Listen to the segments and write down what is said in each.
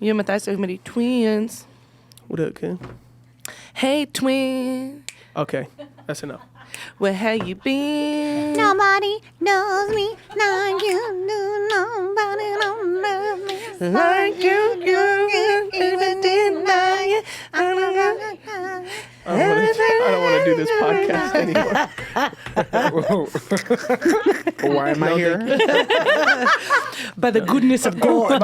You empathize with me, twins. What up, kid? Hey, twin. Okay, that's enough. Where have you been? Nobody knows me like you do. Nobody don't love me Like you even deny it. I don't want to do this podcast anymore. Why am I here? By the goodness of God.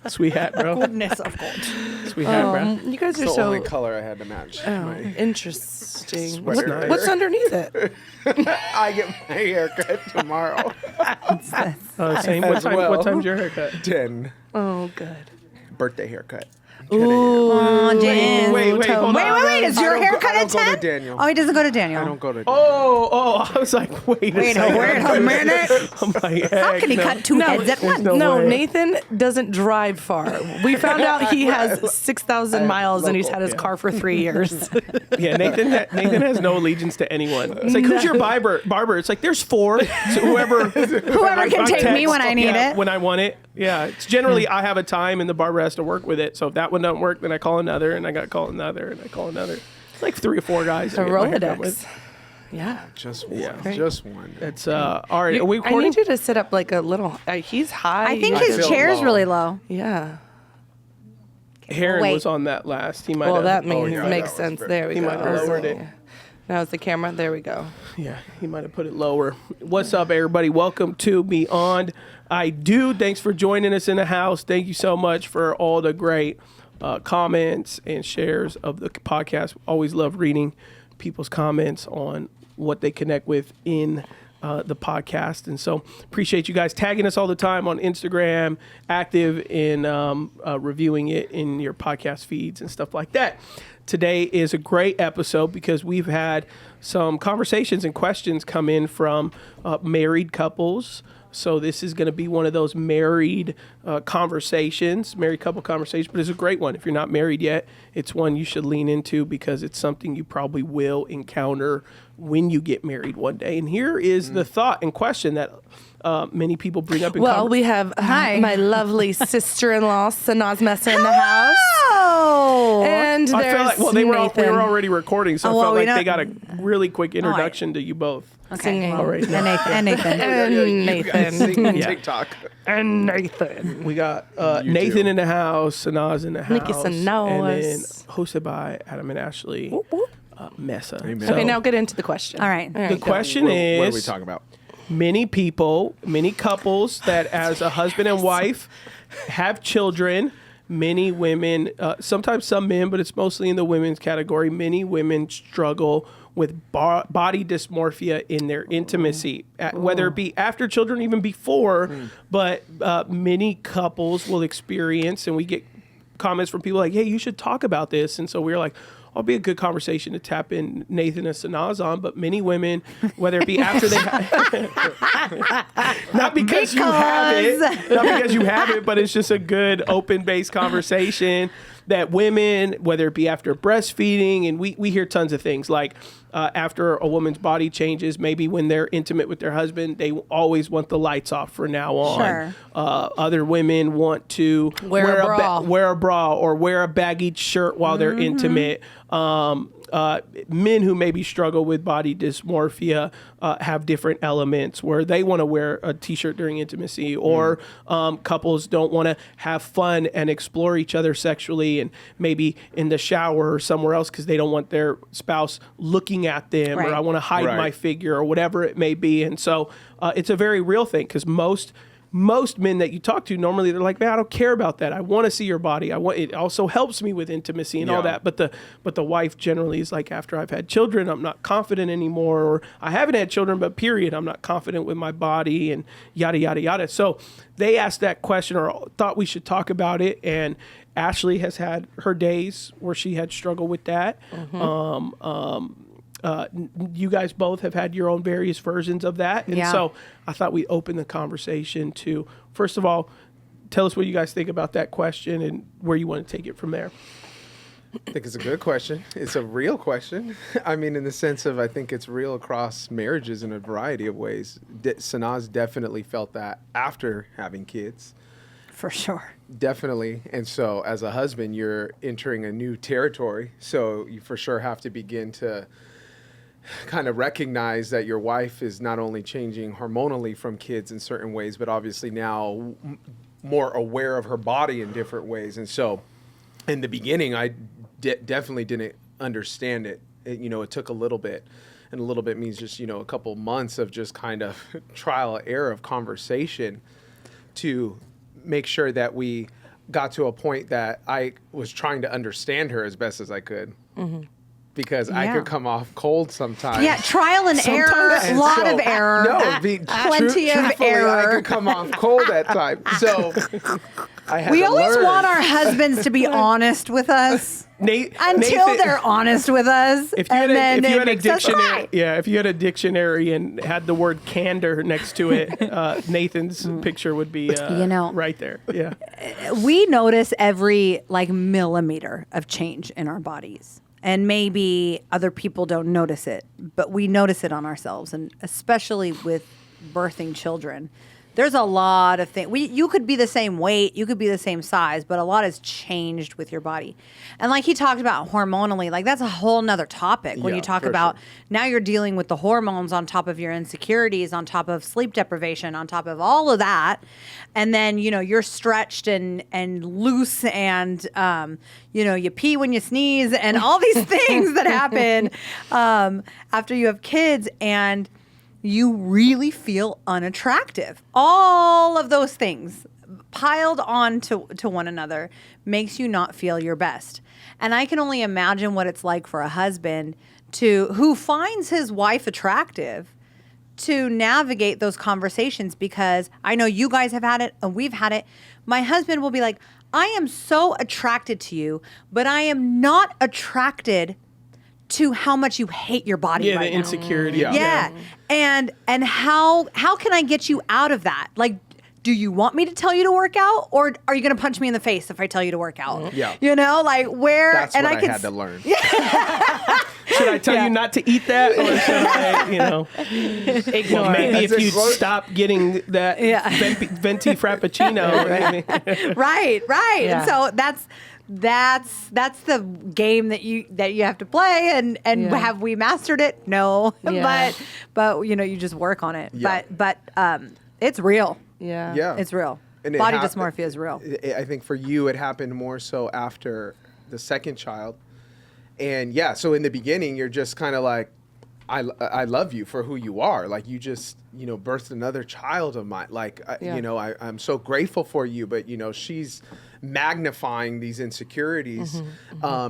Sweet hat, bro. Goodness of God. Sweet hat, bro. You guys are It's the so only color I had to match. my interesting. sweater. What's underneath it? I get my haircut tomorrow. Same. As well. What time's your haircut? 10. Oh, good. Birthday haircut. Ooh. Oh, Jan. Wait, hold on. Wait. Is your haircut I at don't go 10? to Daniel. Oh, he doesn't go to Daniel. I don't go to Oh, I was like, wait a second. Wait a minute. I'm like, How can he cut two heads at once? No, way. Nathan doesn't drive far. We found out he has 6,000 miles and he's had his car for 3 years. Yeah, Nathan has no allegiance to anyone. It's like, who's your barber? It's like, there's 4. So whoever can take me when I need it. When I want it. Yeah, it's generally I have a time and the barber has to work with it. So if that one doesn't work, then I call another and I got to call another and I call another. It's like 3 or 4 guys. A I get my haircut Rolodex. with. Yeah. Just one. Yeah. Just one. It's all right. Are we I recording? need you to sit up like a little. He's high. I think I his feel chair's low. really low. Yeah. Heron Wait. was on that last. He might. Well, have, that yeah, makes that was sense. very- There we He go. might have lowered it. Now it's the camera. There we go. Yeah, he might have put it lower. What's up, everybody? Welcome to Beyond I Do. Thanks for joining us in the house. Thank you so much for all the great comments and shares of the podcast. Always love reading people's comments on what they connect with in the podcast. And so appreciate you guys tagging us all the time on Instagram, active in reviewing it in your podcast feeds and stuff like that. Today is a great episode because we've had some conversations and questions come in from married couples. So this is going to be one of those married conversations, married couple conversations, but it's a great one. If you're not married yet, it's one you should lean into because it's something you probably will encounter when you get married one day. And here is the thought and question that many people bring up in Well, we have my lovely sister-in-law, Sanaz Mesa, in the house. Oh. And I feel like, well, we Nathan. were already recording, so Oh, I well, felt we like they don't- got a really quick introduction to you both. Singing. Well, Alright. and Nathan. And You guys sing Nathan. on TikTok. And Nathan. We got You Nathan too. in the house, Sanaz in the house, Nikki Sanaz. and then hosted by Adam and Ashley Mesa. Amen. So Okay, now get into the question. All right. the question What are we is, talking about? many couples that as a husband and wife have children, many women, sometimes some men, but it's mostly in the women's category, many women struggle with body dysmorphia in their intimacy, whether it be after children, even before, but many couples will experience, and we get comments from people like, hey, you should talk about this. And so we're like, I'll be a good conversation to tap in Nathan and Sanaz on, but many women, whether it be after they not because you have it, but it's just a good open-based conversation that women, whether it be after breastfeeding, and we hear tons of things like after a woman's body changes, maybe when they're intimate with their husband, they always want the lights off from now on. Sure. Other women want to Wear a bra. wear a bra or wear a baggy shirt while they're intimate. Men who maybe struggle with body dysmorphia have different elements where they want to wear a t-shirt during intimacy, or couples don't want to have fun and explore each other sexually and maybe in the shower or somewhere else because they don't want their spouse looking at them, or Right. I want to hide Right. my figure or whatever it may be. And so it's a very real thing because most men that you talk to, normally they're like, man, I don't care about that. I want to see your body. It also helps me with intimacy and all Yeah. that. But the wife generally is like, after I've had children, I'm not confident anymore, or I haven't had children, but period, I'm not confident with my body, and yada, yada, yada. So they asked that question or thought we should talk about it. And Ashley has had her days where she had struggled with that. You guys both have had your own various versions of that. And Yeah. so I thought we'd open the conversation to, first of all, tell us what you guys think about that question and where you want to take it from there. I think it's a good question. It's a real question. I mean, in the sense of, I think it's real across marriages in a variety of ways. Sanaz definitely felt that after having kids. For sure. Definitely. And so as a husband, you're entering a new territory. So you for sure have to begin to kind of recognize that your wife is not only changing hormonally from kids in certain ways, but obviously now more aware of her body in different ways. And so in the beginning, I definitely didn't understand it. It took a little bit. And a little bit means just, a couple months of just kind of trial and error of conversation to make sure that we got to a point that I was trying to understand her as best as I could. Mm-hmm. Because I could come off cold sometimes. Yeah, trial and error, a lot of error. Plenty of error. I could come off cold at times. So I had we to always learn. want our husbands to be honest with us. Until Nathan, they're honest with us. If you had a dictionary, if you had a dictionary and had the word candor next to it, Nathan's picture would be right there. Yeah. We notice every millimeter of change in our bodies. And maybe other people don't notice it, but we notice it on ourselves, and especially with birthing children. There's a lot of things. You could be the same weight, you could be the same size, but a lot has changed with your body. And like he talked about hormonally, that's a whole nother topic when you talk about now you're dealing with the hormones on top of your insecurities, on top of sleep deprivation, on top of all of that. And then, you're stretched and loose and, you pee when you sneeze and all these things that happen after you have kids, and you really feel unattractive. All of those things piled on to one another makes you not feel your best. And I can only imagine what it's like for a husband who finds his wife attractive to navigate those conversations, because I know you guys have had it and we've had it. My husband will be like, I am so attracted to you, but I am not attracted to how much you hate your body right now. The insecurity. Yeah. And how can I get you out of that? Do you want me to tell you to work out, or are you going to punch me in the face if I tell you to work out? Yeah. Where... That's and what I had to learn. Should I tell you not to eat that, or should I, ignore? Well, maybe if you stop getting that venti frappuccino. Right. Yeah. And so that's the game that you have to play, and have we mastered it? No. Yeah. but you just work on it. Yeah. But it's real. Yeah. Yeah. It's real. And Body dysmorphia is real. I think for you, it happened more so after the second child. And so in the beginning, you're just kind of like, I love you for who you are. You just, birthed another child of mine. I'm so grateful for you. But, she's magnifying these insecurities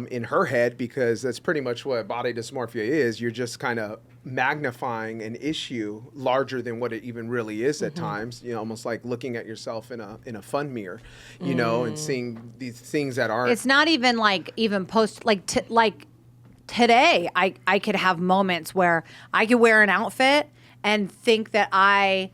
in her head, because that's pretty much what body dysmorphia is. You're just kind of magnifying an issue larger than what it even really is at times, almost like looking at yourself in a fun mirror, and seeing these things that aren't. It's not even today, I could have moments where I could wear an outfit and think that I,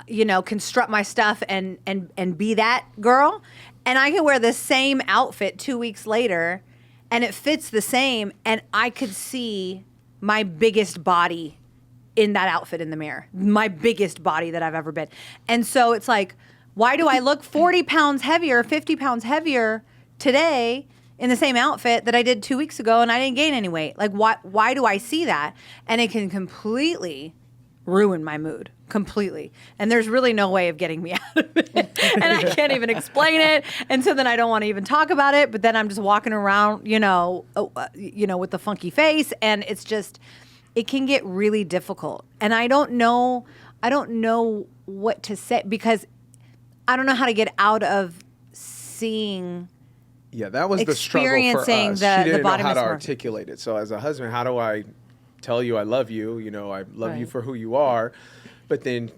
can strut my stuff and be that girl. And I could wear the same outfit 2 weeks later and it fits the same. And I could see my biggest body in that outfit in the mirror, my biggest body that I've ever been. And so it's like, why do I look 40 pounds heavier, 50 pounds heavier today in the same outfit that I did 2 weeks ago and I didn't gain any weight? Why do I see that? And it can completely ruin my mood. Completely. And there's really no way of getting me out of it. And I can't even explain it. And so then I don't want to even talk about it. But then I'm just walking around, with the funky face. And it's just, it can get really difficult. And I don't know what to say, because I don't know how to get out of seeing. Yeah, that was the struggle for us. Experiencing She didn't know body how to dysmorphia. articulate it. So as a husband, how do I tell you I love you? I love you for who you are. But then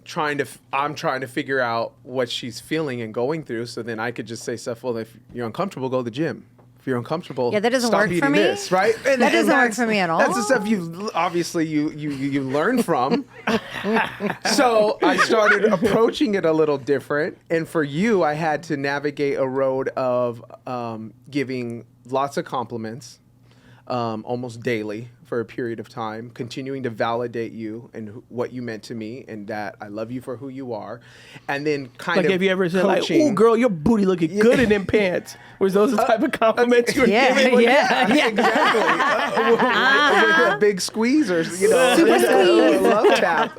I'm trying to figure out what she's feeling and going through. So then I could just say stuff. Well, if you're uncomfortable, go to the gym. If you're uncomfortable, that doesn't stop work eating for me. this, right? And That doesn't work for me at all. That's the stuff you learn from. So I started approaching it a little different. And for you, I had to navigate a road of giving lots of compliments, almost daily for a period of time, continuing to validate you and what you meant to me, and that I love you for who you are, and then kind of have you ever said coaching. like, "Oh, girl, your booty looking good in them pants"? Was those the type of compliments you were giving? Exactly. With a big squeeze or Super squeeze. a love tap,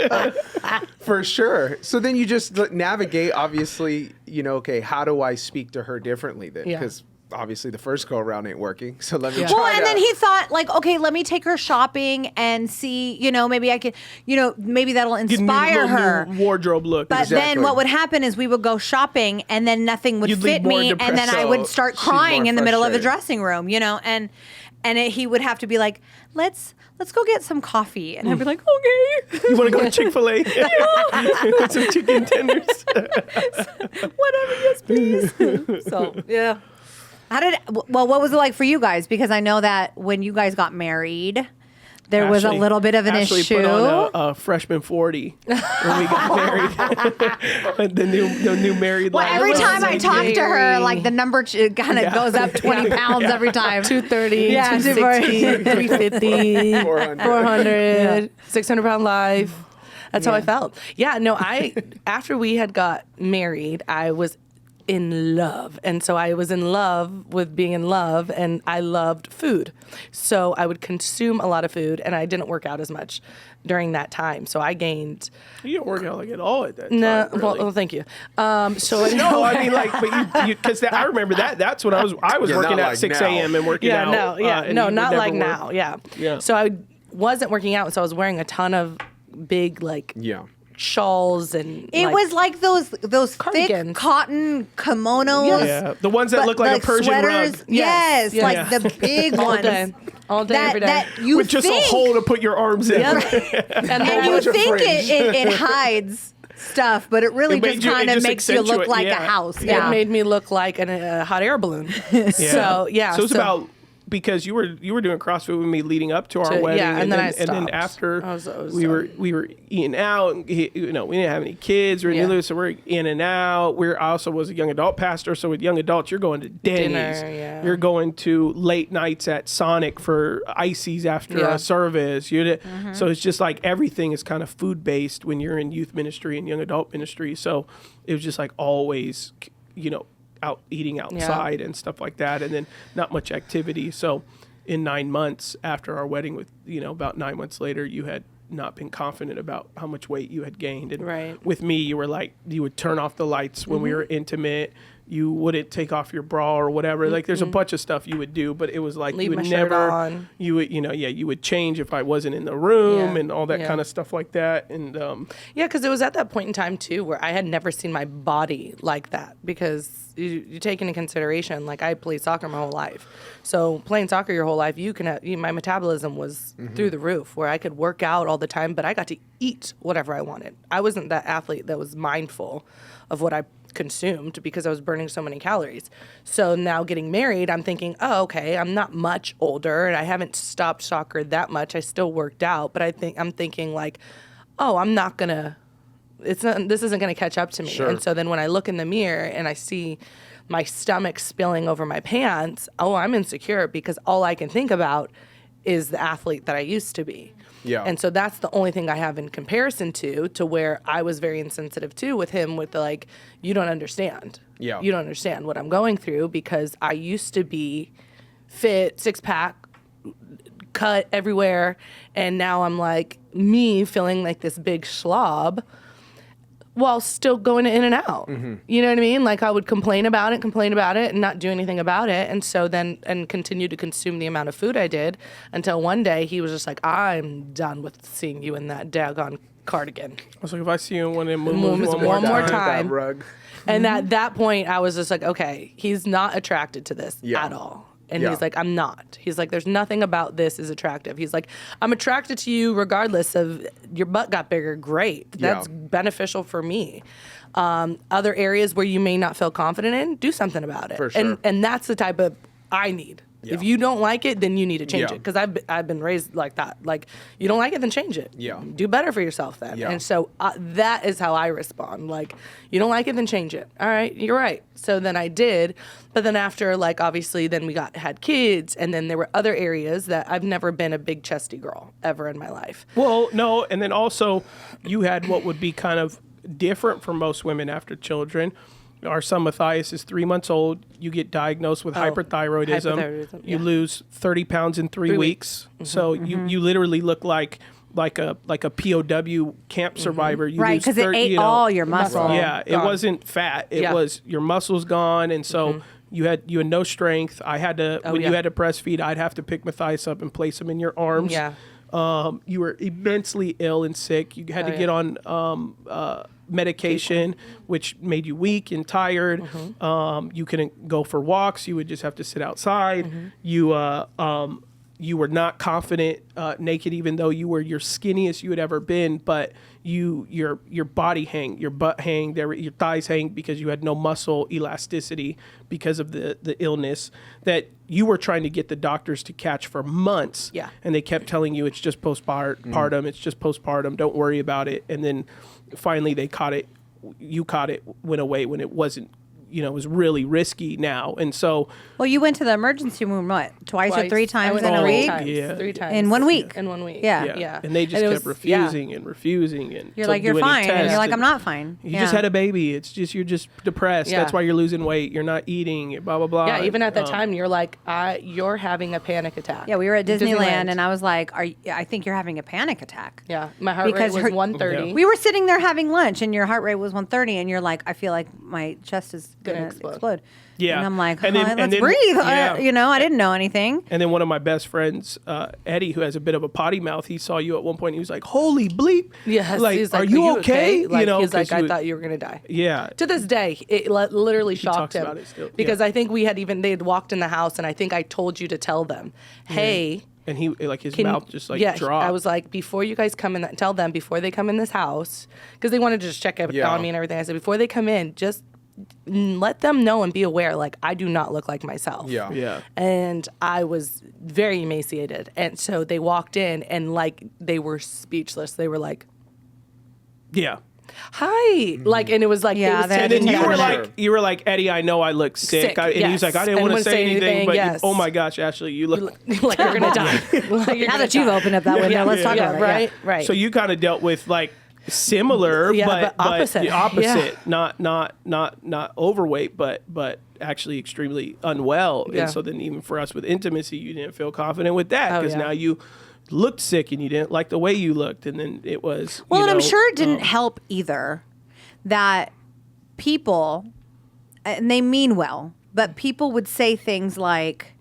for sure. So then you just navigate. Obviously, okay, how do I speak to her differently then? Yeah. Because obviously the first go around ain't working. So let me Well, try and to- then he thought, like, okay, let me take her shopping and see, maybe I could, maybe that'll Get a inspire little her. new wardrobe look. But Exactly. then what would happen is we would go shopping and then nothing would You'd leave fit more me, and then I would depressed. start She's more crying in the middle of the frustrated. dressing room, he would have to be like, let's go get some coffee, and I'd be like, okay, You want to go to Chick-fil-A? With some chicken tenders. whatever, yes, please. So yeah. What was it like for you guys? Because I know that when you guys got married, there was a Ashley- little bit of an Ashley issue. put on a freshman 40 when we got married. the new married Well, life. every was time I like talk to her, very- like the number kind of goes up 20 pounds every time. 230, Yeah, 260, 350, 400. 400, 600-pound life. That's how I felt. Yeah, no, after we had got married, I was in love. And so I was in love with being in love, and I loved food. So I would consume a lot of food, and I didn't work out as much during that time. So I gained... You didn't work out like at all at that No, time. Really. well, thank you. No, I mean like, but because I remember that's when I was Yeah, working not at like 6 now. a.m. and working out. And no, you would not never like work. now. Yeah. Yeah. So I wasn't working out, so I was wearing a ton of big Yeah. shawls and It was like those thick Cardigans. cotton kimonos. Yeah, the ones that but look like a Persian sweaters. rug. Yes, Yes. like Yeah. the big all ones. day, every day. That you with just think, a hole to put your arms in. and and then you bunch of think fringe. it hides stuff, but it really It made just you- it kind of just makes you look accentuate- like a yeah. house. it Yeah. made me look like a hot air balloon. So yeah, So it's about because you were doing CrossFit with me leading up to our wedding, yeah, and then I and then stopped. after I was we were eating out. We didn't have any kids or anything, Yeah. so we're in and out. I also was a young adult pastor, so with young adults, you're going to Denny's, Dinner, yeah. you're going to late nights at Sonic for ices after Yeah. a service. So it's just like everything is kind of food based when you're in youth ministry and young adult ministry. So it was just like always, out eating outside and stuff like that, and then not much activity. So in 9 months after our wedding, with about 9 months later, you had not been confident about how much weight you had gained. And Right. with me, you were like, you would turn off the lights when we were intimate. You wouldn't take off your bra or whatever. Like there's a bunch of stuff you would do, but it was like Leave you would my shirt never. on. You would, you would change if I wasn't in the room Yeah. and all that Yeah. kind of stuff like that. And Yeah, because it was at that point in time too where I had never seen my body like that. Because you take into consideration, like I played soccer my whole life, so playing soccer your whole life, my metabolism was through the roof, where I could work out all the time, but I got to eat whatever I wanted. I wasn't that athlete that was mindful of what I consumed because I was burning so many calories. So now getting married, I'm thinking, oh, okay, I'm not much older, and I haven't stopped soccer that much. I still worked out, but I'm thinking like, oh, I'm not gonna. This isn't going to catch up to me. Sure. And so then when I look in the mirror and I see my stomach spilling over my pants, oh, I'm insecure because all I can think about is the athlete that I used to be. Yeah. And so that's the only thing I have in comparison to where I was very insensitive too with him, with the like, you don't understand. Yeah. You don't understand what I'm going through because I used to be fit, 6-pack, cut everywhere. And now I'm like me feeling like this big slob while still going in and out. You know what I mean? Like I would complain about it and not do anything about it. And so then, and continue to consume the amount of food I did until one day he was just like, I'm done with seeing you in that daggone cardigan. I was like, if I see you in one of them Moves movies one more That time. rug. And at that point I was just like, okay, he's not attracted to this Yeah. at all. And Yeah. he's like, I'm not. He's like, there's nothing about this is attractive. He's like, I'm attracted to you regardless of your butt got bigger. Great. That's Yeah. beneficial for me. Other areas where you may not feel confident in, do something about it. For sure. And that's the type of I need. Yeah. If you don't like it, then you need to change Yeah. it. Because I've been raised like that. Like, you don't like it, then change it. Yeah. Do better for yourself then. Yeah. And so that is how I respond. Like, you don't like it, then change it. All right, you're right. So then I did. But then after, like, obviously, then we had kids, and then there were other areas that I've never been a big chesty girl ever in my life. Well, no, and then also you had what would be kind of different for most women after children. Our son Matthias is 3 months old. You get diagnosed with hyperthyroidism. hypothyroidism, You yeah. lose 30 pounds in 3 weeks. So you literally look like a POW camp survivor. You Right, lose because it 30, ate you know. all your muscle. Right. Yeah, it Gone. wasn't fat. It Yeah. was your muscles gone, and so you had no strength. I had to when you yeah. had to breastfeed, I'd have to pick Matthias up and place him in your arms. Yeah. You were immensely ill and sick. You had to get on medication, which made you weak and tired. You couldn't go for walks. You would just have to sit outside. You were not confident naked, even though you were your skinniest you had ever been. But your body hanged, your butt hanged, your thighs hanged because you had no muscle elasticity because of the illness that you were trying to get the doctors to catch for months. Yeah. And they kept telling you it's just postpartum, it's just postpartum, don't worry about it. And then finally they caught it, you caught it, went away when it wasn't, it was really risky now. And so Well, you went to the emergency room, what, twice or three I times went in a 3 week? times, Yeah. 3 times. In 1 week? In 1 week. Yeah. Yeah. And they just it kept refusing and refusing. And You're to like, do you're any fine. And tests. you're like, I'm not fine. You just had a baby. It's just, you're just depressed. Yeah. That's why you're losing weight. You're not eating, blah, blah, blah. Yeah, even at that time, you're like, you're having a panic attack. Yeah, we were at Disneyland, and I was like, I think you're having a panic attack. Yeah, my heart Because rate was 130. We were sitting there having lunch, and your heart rate was 130, and you're like, I feel like my chest is going to explode. Yeah. And I'm like, And then- let's then- breathe. yeah. I didn't know anything. And then one of my best friends, Eddie, who has a bit of a potty mouth, he saw you at one point. He was like, "Holy bleep! Yes, like, he's are you okay?" Like, he's 'cause like, I you- thought you were gonna die. Yeah. To this day, it literally shocked talks him about it still, because yeah. I think they had walked in the house, and I think I told you to tell them, hey. And he, like, his Can- mouth just like yeah, dropped. I was like, before you guys come in, tell them before they come in this house, because they wanted to just check Yeah. on me and everything. I said, before they come in, just let them know and be aware, like, I do not look like myself. Yeah. Yeah. And I was very emaciated. And so they walked in, and like, they were speechless. They were like, Yeah. hi. Like, and it was like, Yeah, they was that- And then taking you care were of like, her. Eddie, I know I look sick. Sick, And he was yes. like, I didn't And want to wouldn't say say anything, anything, but yes. oh my gosh, Ashley, you look. like you're gonna die. Like, you're Now gonna that you've die. opened up that window, let's talk about it. Right, Yeah. right. So you kind of dealt with like similar, Yeah, but but opposite. the opposite, Yeah. not overweight, but actually extremely unwell. Yeah. And so then even for us with intimacy, you didn't feel confident with that Oh, because yeah. now you looked sick and you didn't like the way you looked, and then it was Well, you and I'm know, sure it didn't help either that people, and they mean well, but people would say things like,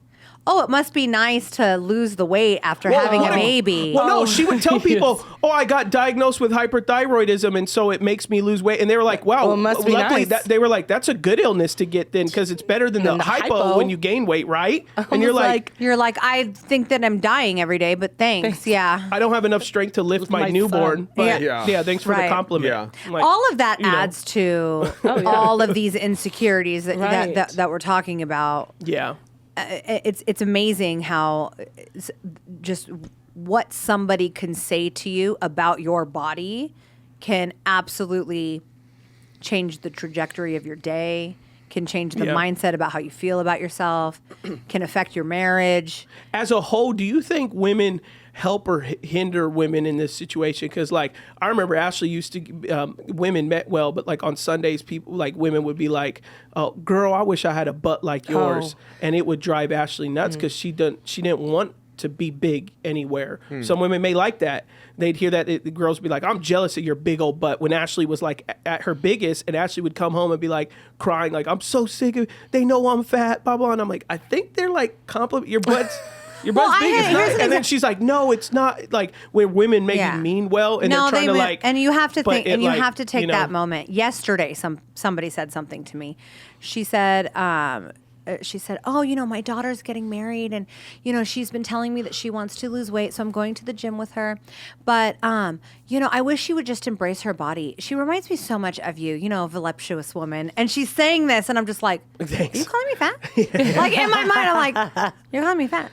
oh, it must be nice to lose the weight after having a what if- baby. Well, no, she would tell people, "Oh, I got diagnosed with hyperthyroidism, and so it makes me lose weight." And they were like, "Wow, Well, it must be luckily nice. they were like, that's a good illness to get then, because it's better than the the hypo hypo. when you gain weight, right?" And you're was like, You're like, I think that I'm dying every day, but thanks. Yeah. "I don't have enough strength to lift my my newborn." son. But Yeah. yeah, thanks for Right. the compliment. Yeah. I'm like, All of that you know. adds to yeah. all of these insecurities that, Right. that we're talking about. Yeah. It's amazing how just what somebody can say to you about your body can absolutely change the trajectory of your day, can change the Yeah. mindset about how you feel about yourself, can affect your marriage. As a whole, do you think women help or hinder women in this situation? Because like I remember Ashley used to women met well, but like on Sundays people like women would be like, "Oh, girl, I wish I had a butt like yours," and it would drive Ashley nuts because she didn't want to be big anywhere. Some women may like that. They'd hear that the girls would be like, "I'm jealous of your big old butt." When Ashley was like at her biggest, and Ashley would come home and be like crying, like, "I'm so sick of. They know I'm fat." Blah blah. And I'm like, I think they're like compliment your butt's. Your butt's Well, big, it's here's not. the And then thing. she's like, "No, it's not." Like where women maybe Yeah. mean well, and they're trying to like. and you have to but think, it, and you like, have to take you know, that moment. Yesterday, somebody said something to me. She said, she said, oh, you know, my daughter's getting married, and you know, she's been telling me that she wants to lose weight, so I'm going to the gym with her. But you know, I wish she would just embrace her body. She reminds me so much of you, you know, a voluptuous woman. And she's saying this, and I'm just like, Thanks. are you calling me fat? Like in my mind, I'm like, you're calling me fat.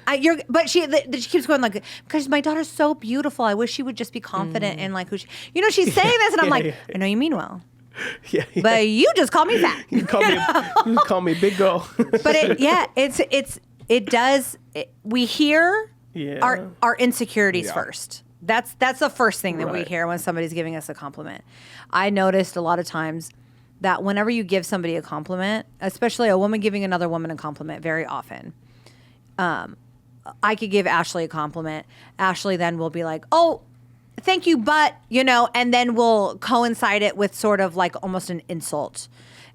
But she keeps going like, because my daughter's so beautiful. I wish she would just be confident in like who she, you know, she's saying this, and I'm like, I know you mean well. Yeah. But you just call me fat. You call me big girl. But it does. We hear Yeah. our insecurities Yeah. first. That's the first thing that we Right. hear when somebody's giving us a compliment. I noticed a lot of times that whenever you give somebody a compliment, especially a woman giving another woman a compliment, very often, I could give Ashley a compliment. Ashley then will be like, "Oh, thank you, but," you know, and then we'll coincide it with sort of like almost an insult.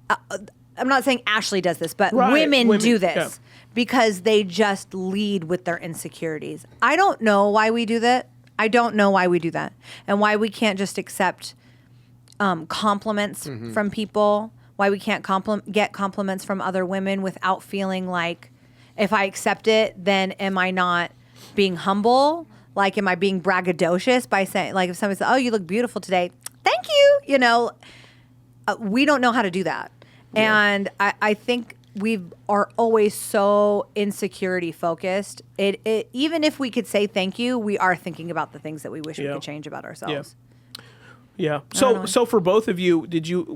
I'm not saying Ashley does this, but Right. women do this yeah. because they just lead with their insecurities. I don't know why we do that. I don't know why we do that, and why we can't just accept compliments from people. Why we can't get compliments from other women without feeling like, if I accept it, then am I not being humble? Like, am I being braggadocious by saying, like, if somebody says, "Oh, you look beautiful today," thank you. You know, we don't know how to do that. Yeah. And I think we are always so insecurity focused. It even if we could say thank you, we are thinking about the things that we wish we could change about ourselves. Yeah. So for both of you,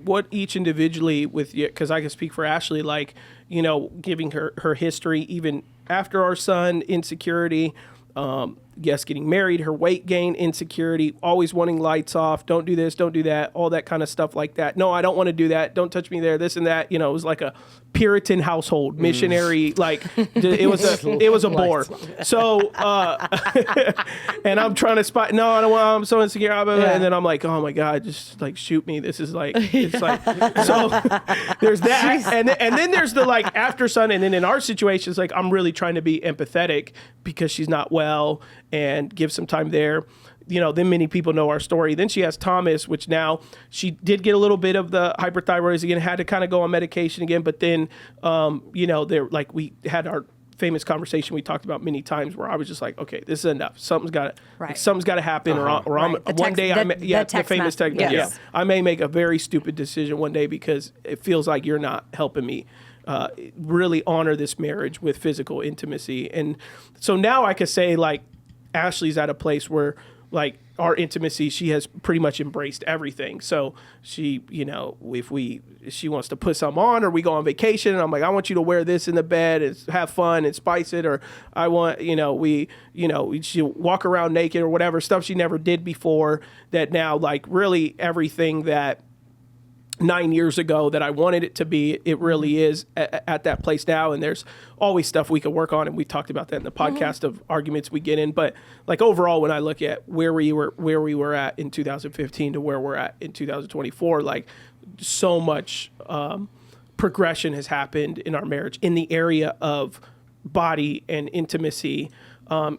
what each individually with you, because I can speak for Ashley, like, you know, giving her history, even after our son, insecurity, getting married, her weight gain, insecurity, always wanting lights off, don't do this, don't do that, all that kind of stuff like that. No, I don't want to do that. Don't touch me there, this and that. You know, it was like a Puritan household, missionary, like it was a bore. So, and I'm trying to spot, no, I don't want, I'm so insecure. And then I'm like, oh my God, just like shoot me. This is like, it's like, so there's that. And then there's the like after son. And then in our situation, it's like, I'm really trying to be empathetic because she's not well and give some time there. You know, then many people know our story. Then she has Thomas, which now she did get a little bit of the hyperthyroidism again, had to kind of go on medication again. But then, you know, we had our famous conversation we talked about many times where I was just like, okay, this is enough. Something's got to happen, or one day the famous text. Yes. Yeah, I may make a very stupid decision one day because it feels like you're not helping me really honor this marriage with physical intimacy. And so now I could say like Ashley's at a place where like our intimacy, she has pretty much embraced everything. So she, you know, she wants to put some on, or we go on vacation and I'm like, I want you to wear this in the bed and have fun and spice it. Or I want, she walk around naked or whatever, stuff she never did before, that now like really everything that 9 years ago that I wanted it to be, it really is at that place now. And there's always stuff we can work on. And we talked about that in the podcast of arguments we get in. But like overall, when I look at where we were at in 2015 to where we're at in 2024, like so much progression has happened in our marriage in the area of body and intimacy.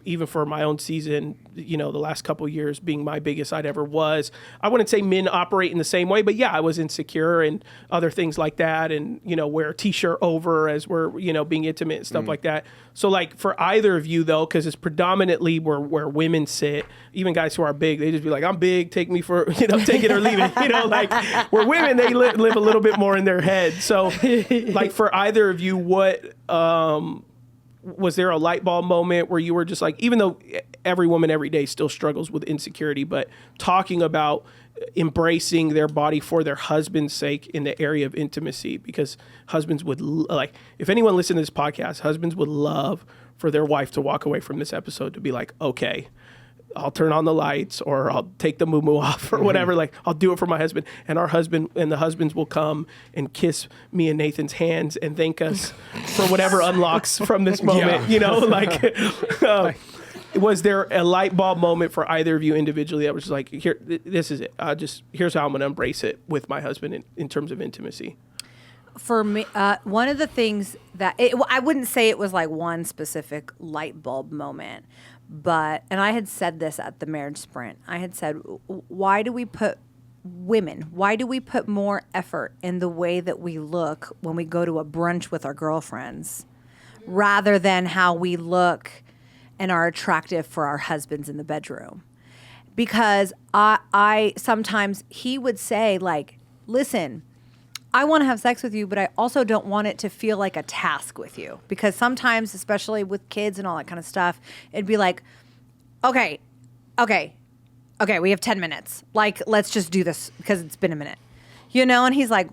Even for my own season, you know, the last couple of years being my biggest I'd ever was. I wouldn't say men operate in the same way, but yeah, I was insecure and other things like that. And, you know, wear a t-shirt over as we're, you know, being intimate and stuff like that. So like for either of you though, because it's predominantly where women sit, even guys who are big, they just be like, I'm big, take me for, you know, take it or leave it. You know, like where women, they live a little bit more in their head. So like for either of you, what, was there a light bulb moment where you were just like, even though every woman every day still struggles with insecurity, but talking about embracing their body for their husband's sake in the area of intimacy, because husbands would like, if anyone listened to this podcast, husbands would love for their wife to walk away from this episode to be like, okay, I'll turn on the lights or I'll take the moo-moo off or whatever. Like I'll do it for my husband, and our husband and the husbands will come and kiss me and Nathan's hands and thank us for whatever unlocks from this moment, you know, like, was there a light bulb moment for either of you individually that was just like, here, this is it. Here's how I'm going to embrace it with my husband in terms of intimacy. For me, one of the things that I wouldn't say it was like one specific light bulb moment, but, and I had said this at the marriage sprint, I had said, why do we put women, why do we put more effort in the way that we look when we go to a brunch with our girlfriends rather than how we look and are attractive for our husbands in the bedroom? Because I sometimes he would say, like, listen, I want to have sex with you, but I also don't want it to feel like a task with you. Because sometimes, especially with kids and all that kind of stuff, it'd be like, okay, we have 10 minutes. Like, let's just do this because it's been a minute, And he's like,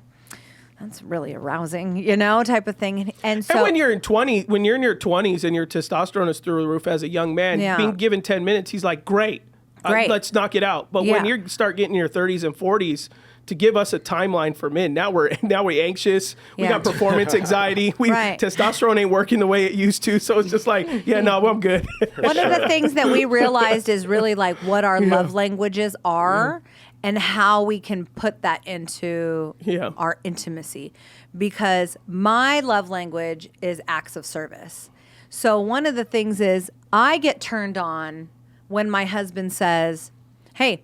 that's really arousing, type of thing. And so and when you're in your 20s and your testosterone is through the roof as a young man, being given 10 minutes, he's like, great. Let's knock it out. But when you start getting in your 30s and 40s, to give us a timeline for men, now we're anxious. We got performance anxiety. Testosterone ain't working the way it used to. So it's just like, I'm good. One of the things that we realized is really like what our love languages are and how we can put that into our intimacy. Because my love language is acts of service. So one of the things is I get turned on when my husband says, hey,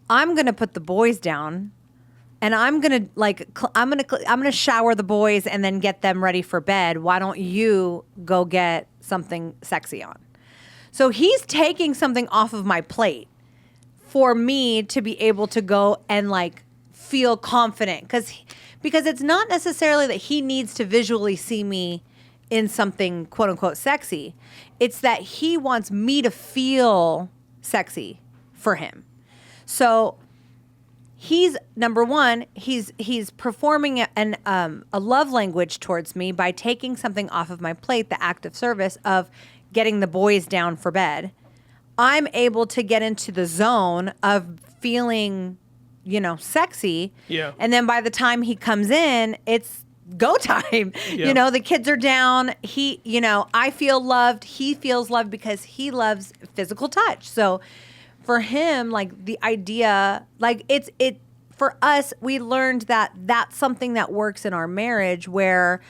I'm going to put the boys down and I'm going to shower the boys and then get them ready for bed. Why don't you go get something sexy on? So he's taking something off of my plate for me to be able to go and like feel confident because it's not necessarily that he needs to visually see me in something quote unquote sexy. It's that he wants me to feel sexy for him. So he's number one, he's performing a love language towards me by taking something off of my plate, the act of service of getting the boys down for bed. I'm able to get into the zone of feeling, sexy. Yeah. And then by the time he comes in, it's go time. Yeah. The kids are down. I feel loved. He feels loved because he loves physical touch. So for him, like the idea, like for us, we learned that that's something that works in our marriage where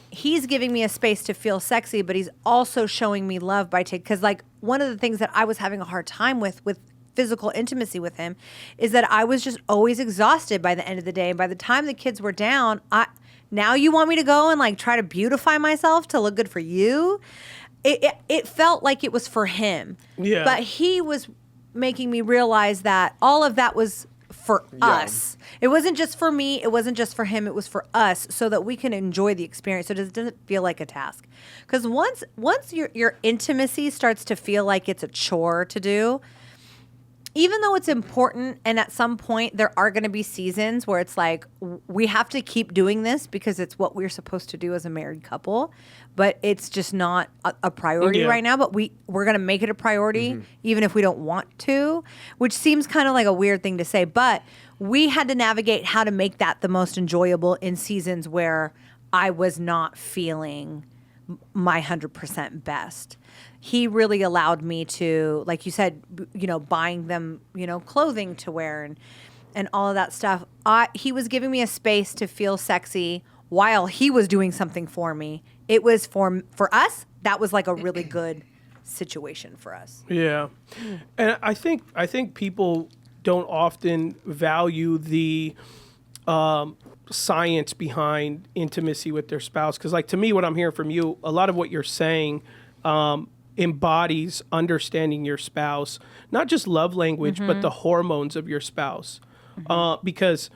he's giving me a space to feel sexy, but he's also showing me love because like one of the things that I was having a hard time with physical intimacy with him is that I was just always exhausted by the end of the day. And by the time the kids were down, now you want me to go and like try to beautify myself to look good for you? It felt like it was for him. Yeah. But he was making me realize that all of that was for us. It wasn't just for me. It wasn't just for him. It was for us so that we can enjoy the experience. So it doesn't feel like a task. Because once your intimacy starts to feel like it's a chore to do, even though it's important, and at some point there are going to be seasons where it's like we have to keep doing this because it's what we're supposed to do as a married couple, but it's just not a priority right now. But we're going to make it a priority even if we don't want to, which seems kind of like a weird thing to say. But we had to navigate how to make that the most enjoyable in seasons where I was not feeling my 100% best. He really allowed me to, like you said, buying them, clothing to wear and all of that stuff. He was giving me a space to feel sexy while he was doing something for me. It was for us. That was like a really good situation for us. Yeah. And I think people don't often value the science behind intimacy with their spouse. Because like to me, what I'm hearing from you, a lot of what you're saying embodies understanding your spouse, not just love language, but the hormones of your spouse. Because,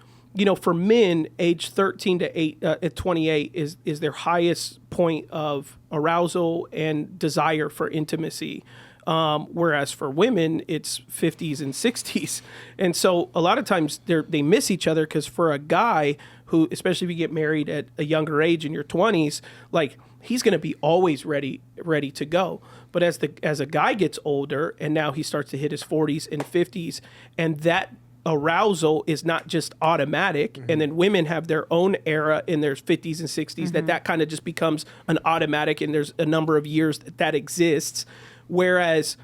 for men, age 13 to 28 is their highest point of arousal and desire for intimacy. Whereas for women, it's 50s and 60s. And so a lot of times they miss each other because for a guy who, especially if you get married at a younger age in your 20s, like he's going to be always ready to go. But as a guy gets older and now he starts to hit his 40s and 50s, and that arousal is not just automatic, and then women have their own era in their 50s and 60s that kind of just becomes an automatic, and there's a number of years that exists. Whereas,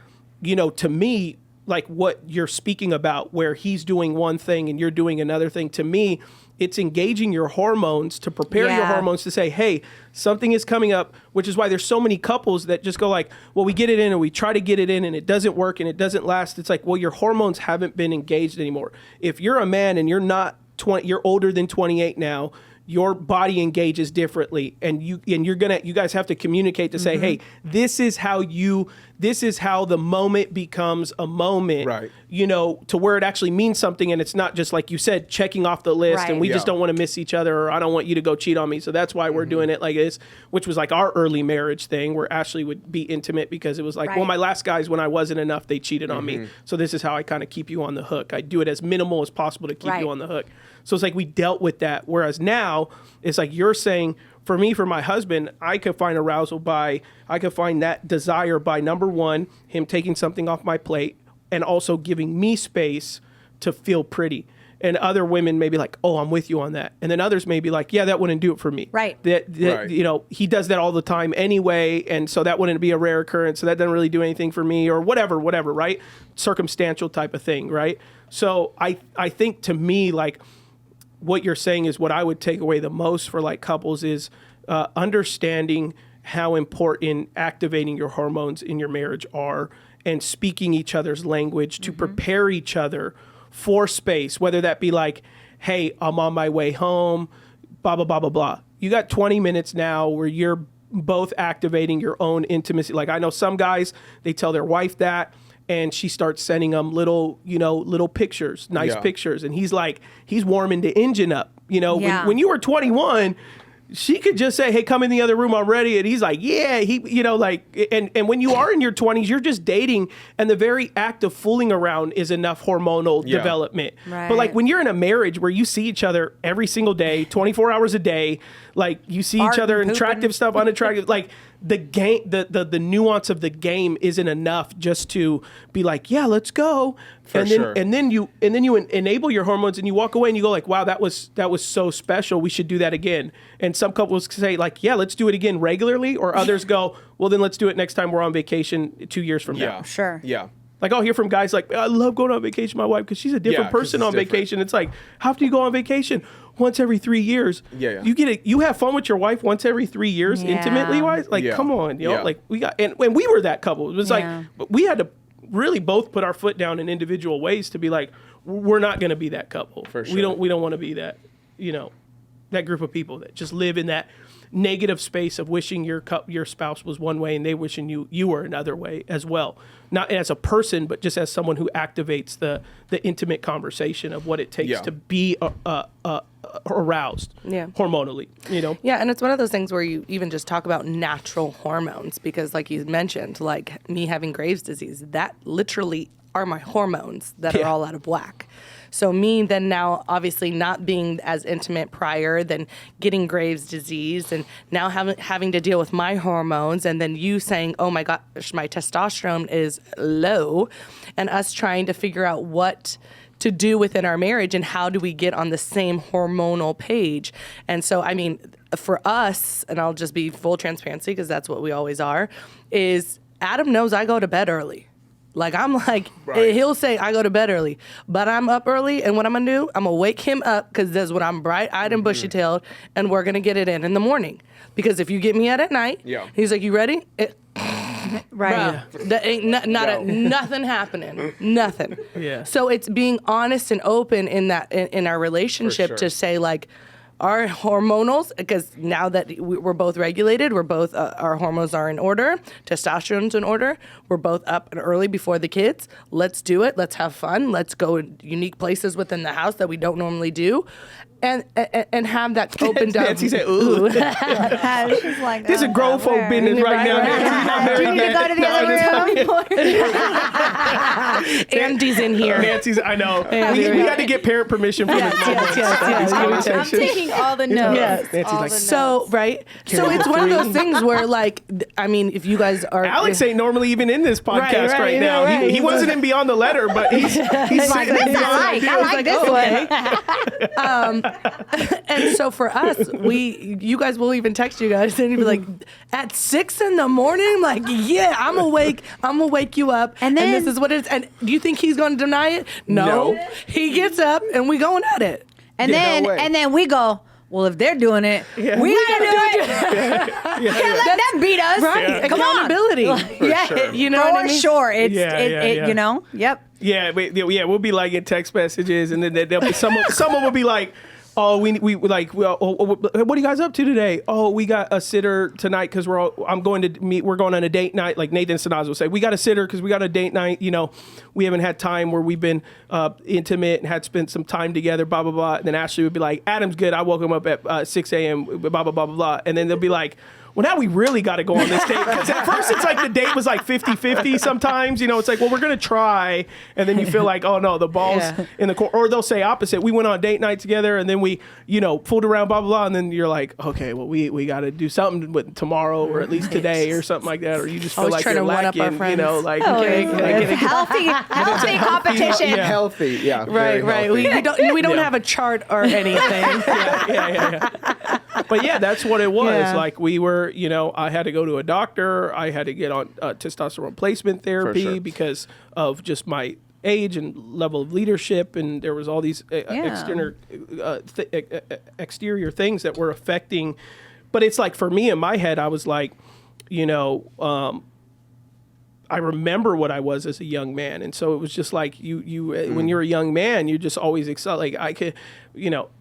to me, like what you're speaking about, where he's doing one thing and you're doing another thing, to me, it's engaging your hormones to prepare your Yeah. hormones to say, hey, something is coming up, which is why there's so many couples that just go like, well, we get it in and we try to get it in and it doesn't work and it doesn't last. It's like, well, your hormones haven't been engaged anymore. If you're a man and you're not 20, you're older than 28 now, your body engages differently, and you guys have to communicate to say, hey, this is how the moment becomes a moment, Right. To where it actually means something, and it's not just like you said, checking off the list, Right. and we just Yeah. don't want to miss each other, or I don't want you to go cheat on me, so that's why we're doing it like this, which was like our early marriage thing, where Ashley would be intimate because it was like, well, Right. my last guys, when I wasn't enough, they cheated on me, so this is how I kind of keep you on the hook. I do it as minimal as possible to keep Right. you on the hook. So it's like we dealt with that. Whereas now it's like you're saying, for me, for my husband, I could find that desire by, number one, him taking something off my plate and also giving me space to feel pretty. And other women may be like, oh, I'm with you on that. And then others may be like, yeah, that wouldn't do it for me. Right. That he does that all the time anyway. And so that wouldn't be a rare occurrence. So that doesn't really do anything for me, or whatever, right? Circumstantial type of thing, right? So I think, to me, like, what you're saying is what I would take away the most for like couples is understanding how important activating your hormones in your marriage are, and speaking each other's language to prepare each other for space, whether that be like, hey, I'm on my way home, blah, blah, blah, blah, blah. You got 20 minutes now where you're both activating your own intimacy. Like, I know some guys, they tell their wife that, and she starts sending them little pictures, nice Yeah. pictures. And he's warming the engine up. Yeah. When you were 21, she could just say, hey, come in the other room, I'm ready. And he's like, yeah, and when you are in your 20s, you're just dating, and the very act of fooling around is enough hormonal Yeah. development. Right. But like when you're in a marriage where you see each other every single day, 24 hours a day, like you see each Farting, other, pooping. attractive stuff, unattractive, like the game, the nuance of the game isn't enough just to be like, yeah, let's go. Sure. And then you enable your hormones and you walk away and you go like, wow, that was so special. We should do that again. And some couples say like, yeah, let's do it again regularly. Or others go, well, then let's do it next time we're on vacation 2 years from now. Yeah. Sure. Yeah. Like I'll hear from guys like, I love going on vacation with my wife because she's a different Yeah, 'cause person it's on different. vacation. It's like, how often do you go on vacation? Once every 3 years. Yeah. You have fun with your wife once every 3 years, Yeah. intimately wise. Like, Yeah. come on, Yeah. like we got, and when we were that couple, it was Yeah. like, we had to really both put our foot down in individual ways to be like, we're not going to be that couple. For We don't sure. want to be that, that group of people that just live in that negative space of wishing your spouse was one way and they wishing you were another way as well. Not as a person, but just as someone who activates the intimate conversation of what it takes Yeah. to be aroused hormonally, Yeah, and it's one of those things where you even just talk about natural hormones, because like you mentioned, like me having Graves' disease, that literally are my hormones that are Yeah. all out of whack. So me then now obviously not being as intimate prior, then getting Graves' disease, and now having to deal with my hormones, and then you saying, oh my gosh, my testosterone is low, and us trying to figure out what to do within our marriage and how do we get on the same hormonal page. And so, I mean, for us, and I'll just be full transparency because that's what we always are, is Adam knows I go to bed early. Like, I'm like, Right. he'll say I go to bed early, but I'm up early, and what I'm going to do, I'm going to wake him up because that's when I'm bright-eyed and bushy-tailed, and we're going to get it in the morning. Because if you get me at night, Yeah. he's like, you ready? Right. Bruh, that ain't nothing happening. Nothing. Yeah. So it's being honest and open in that in our relationship sure. to say like our hormonals, because now that we're both regulated, we're both our hormones are in order, testosterone's in order, we're both up and early before the kids. Let's do it. Let's have fun. Let's go in unique places within the house that we don't normally do. And have that opened up. Nancy said, ooh. She's like, This is a grown folk business right now. Nancy. Not Do married you need to yet. go to the No, other room? Andy's in here. Nancy's, I know. We had to get parent permission from his mom. yes. I'm taking all the notes. Yes. Nancy's All like, the So, notes. right? So it's one of those things where, like, I mean, if you guys are... Alex ain't normally even in this podcast Right, right now. right. He wasn't in Beyond the Letter, but he's like, sitting this in I Beyond like. I like this one. And so for us, you guys will even text you guys and you'll be like, at 6 a.m, I'm like, yeah, I'm awake. I'm gonna wake you up. And this then- is what it is. And do you think he's gonna deny it? No. No. He gets up and we going at it. And then we go, well, if they're doing it, we gotta do it. Can't let them beat us. Right. Come on. Accountability. sure. You know what I mean? Sure. It's Yeah. you know. Yep. Yeah, we'll be like in text messages, and then there'll be someone will be like, "Oh, we like, well, what are you guys up to today? Oh, we got a sitter tonight because we're going on a date night." Like Nathan Sanaz will say, "We got a sitter because we got a date night. You know, we haven't had time where we've been intimate and had spent some time together." Blah blah blah. And then Ashley would be like, "Adam's good. I woke him up at 6 a.m. Blah blah blah blah blah." And then they'll be like, well, now we really got to go on this date. Because at first it's like the date was like 50-50 sometimes. You know, it's like, well, we're going to try. And then you feel like, oh, no, the ball's in the court. Or they'll say opposite. We went on a date night together and then we, fooled around, blah, blah, blah. And then you're like, okay, well, we got to do something with tomorrow or at least today or something like that. Or you just feel like you're lacking, like healthy competition. Healthy, yeah. Right. Healthy. We don't have a chart or anything. But yeah, that's what it was. Yeah. Like we were, I had to go to a doctor. I had to get on testosterone replacement therapy because of just my age and level of leadership. And there was all these exterior things that were affecting. But it's like for me in my head, I was like, I remember what I was as a young man. And so it was just like when you're a young man, you're just always excited. Like I could,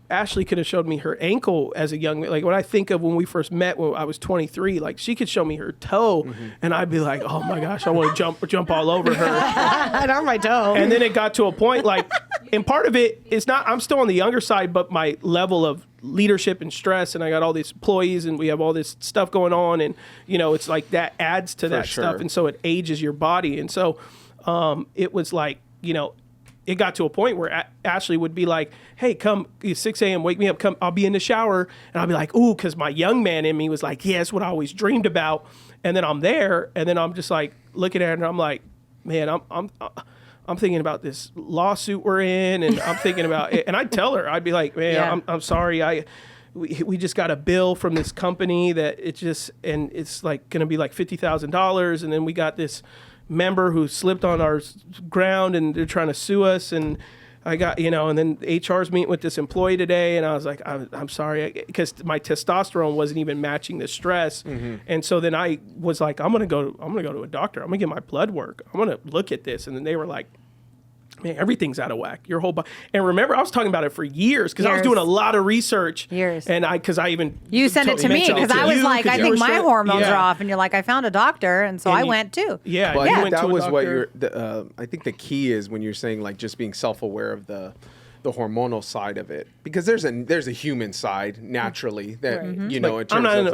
Ashley could have showed me her ankle as a young man. Like when I think of when we first met when I was 23, like she could show me her toe and I'd be like, oh my gosh, I want to jump all over her. And on my toe. And then it got to a point like, and part of it is not, I'm still on the younger side, but my level of leadership and stress, and I got all these employees and we have all this stuff going on, and it's like that adds to that stuff, and so it ages your body. And so it was like, it got to a point where Ashley would be like, hey, come, it's 6 a.m., wake me up, come, I'll be in the shower. And I'll be like, ooh, because my young man in me was like, yeah, that's what I always dreamed about. And then I'm there, and then I'm just like looking at her, and I'm like, man, I'm thinking about this lawsuit we're in, and I'm thinking about it. And I'd tell her, I'd be like, man, I'm sorry, we just got a bill from this company that and it's like going to be like $50,000. And then we got this member who slipped on our ground and they're trying to sue us. And I got, and then HR's meeting with this employee today. And I was like, I'm sorry, because my testosterone wasn't even matching the stress. And so then I was like, I'm going to go to a doctor. I'm going to get my blood work. I'm going to look at this. And then they were like, man, everything's out of whack. Your whole body. And remember, I was talking about it for years because I was doing a lot of research. And I even you sent it to me because I was like, I think my hormones are off, and you're like, I found a doctor, and so I went too. Yeah, but I think that was what I think the key is when you're saying like just being self-aware of the hormonal side of it, because there's a human side naturally that in terms of I'm not in the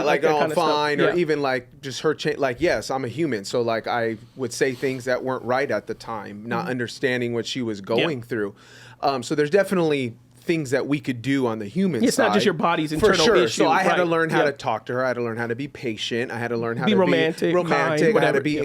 like all fine, or even like just her like, yes, I'm a human, so like I would say things that weren't right at the time, not understanding what she was going through. So there's definitely things that we could do on the human side. It's not just your body's internal issue. So I had to learn how to talk to her. I had to learn how to be patient. I had to learn how to be romantic. Kind, I had to be